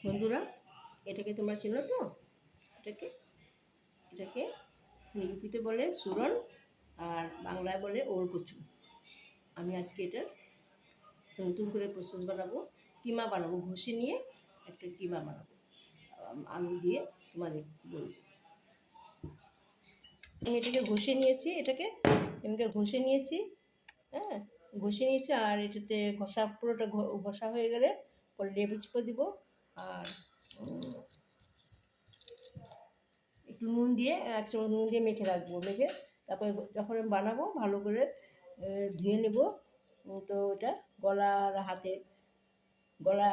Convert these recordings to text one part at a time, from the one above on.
বন্ধুরা, এটাকে তোমরা চেনো তো? এটাকে এটাকে ইউপিতে বলে সুরন, আর বাংলায় বলে ওলকচু। আমি আজকে এটার নতুন করে প্রসেস বানাবো, কিমা বানাবো। ঘষে নিয়ে একটা কিমা বানাবো আলু দিয়ে। তোমাদের বলবো, আমি এটাকে ঘষে নিয়েছি। এমনি ঘষে নিয়েছি। হ্যাঁ, ঘষে নিয়েছি। আর এটাতে পুরোটা ঘষা হয়ে গেলে পরে লেবু চিপে দিব। আর একটু নুন দিয়ে, 1 চামচ নুন দিয়ে মেখে রাখবো। মেখে তারপরে যখন আমি বানাবো ভালো করে ধুয়ে নেব। তো ওটা গলা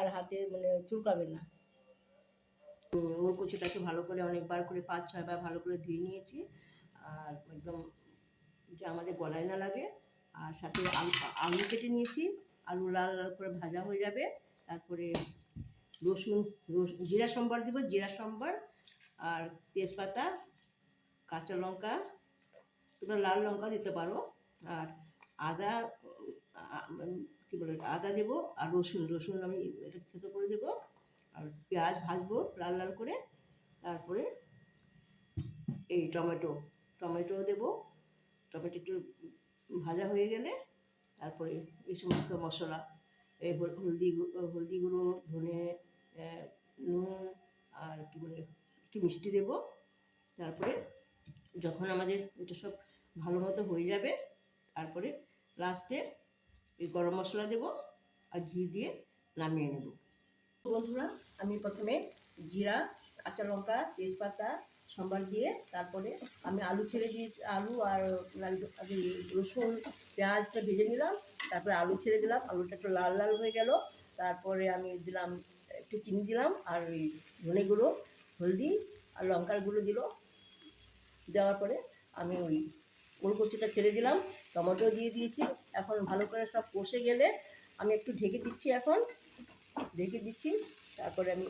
আর হাতে মানে চুলকাবে না। ওলকচুটাকে ভালো করে অনেকবার করে 5-6 বার ভালো করে ধুয়ে নিয়েছি। আর একদম যে আমাদের গলায় না লাগে। আর সাথে আলু কেটে নিয়েছি। আলু লাল লাল করে ভাজা হয়ে যাবে। তারপরে রসুন জিরা সম্বার দিব, জিরা সম্বার আর তেজপাতা, কাঁচা লঙ্কা, তোমরা লাল লঙ্কা দিতে পারো। আর আদা, কী বলে, আদা দেবো। আর রসুন আমি এটা থেতো করে দেবো। আর পেঁয়াজ ভাজবো লাল লাল করে। তারপরে এই টমেটো দেবো। টমেটো একটু ভাজা হয়ে গেলে তারপরে এই সমস্ত মশলা, এই হলদি গুঁড়ো, ধনে, নুন, আর কী বলে একটু মিষ্টি দেবো। তারপরে যখন আমাদের এটা সব ভালো মতো হয়ে যাবে, তারপরে লাস্টে এই গরম মশলা দেবো আর ঘি দিয়ে নামিয়ে নেব। বন্ধুরা, আমি প্রথমে জিরা, কাঁচা লঙ্কা, তেজপাতা সম্বার দিয়ে তারপরে আমি আলু ছেড়ে দিয়েছি। আলু আর রসুন পেঁয়াজটা ভেজে নিলাম। তারপরে আলু ছেড়ে দিলাম। আলুটা একটু লাল লাল হয়ে গেল। তারপরে আমি দিলাম একটু চিনি দিলাম। আর ওই ধনে গুঁড়ো, হলদি আর লঙ্কার গুঁড়ো দেওয়ার পরে আমি ওই ওলকচুটা ছেড়ে দিলাম। টমেটো দিয়ে দিয়েছি। এখন ভালো করে সব কষে গেলে আমি একটু ঢেকে দিচ্ছি। তারপরে আমি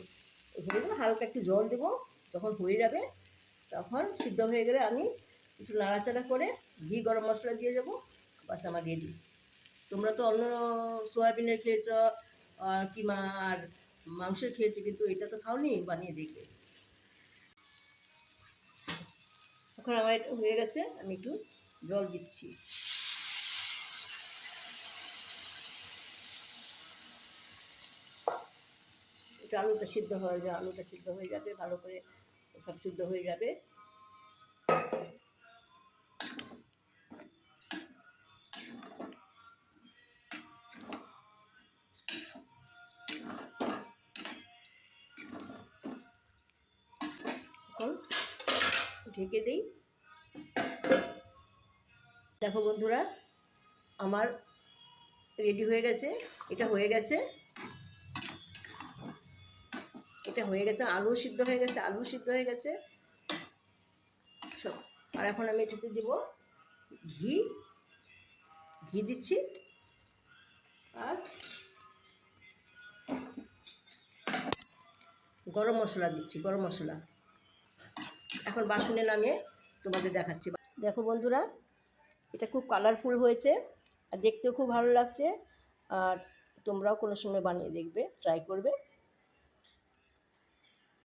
হালকা একটু জল দেবো। যখন হয়ে যাবে, তখন সিদ্ধ হয়ে গেলে আমি একটু নাড়াচাড়া করে ঘি গরম মশলা দিয়ে দেবো। বাস আমার রেডি। তোমরা তো অন্য সোয়াবিনের খেয়েছ, কিমা আর মাংসের খেয়েছি, কিন্তু এটা তো খাওনি। বানিয়ে দেখবে। এখন আমার এটা হয়ে গেছে। আমি একটু জল দিচ্ছি। এটা আলুটা সিদ্ধ হয়ে যাবে ভালো করে, সব সিদ্ধ হয়ে যাবে। এখন ঢেকে দিই। দেখো বন্ধুরা, আমার রেডি হয়ে গেছে। এটা হয়ে গেছে। আলু সিদ্ধ হয়ে গেছে সব। আর এখন আমি এটাতে দিব ঘি দিচ্ছি। আর গরম মশলা দিচ্ছি। এখন বাসনে নামিয়ে তোমাদের দেখাচ্ছি। দেখো বন্ধুরা, এটা খুব কালারফুল হয়েছে আর দেখতেও খুব ভালো লাগছে। আর তোমরাও কোনো সময় বানিয়ে দেখবে, ট্রাই করবে।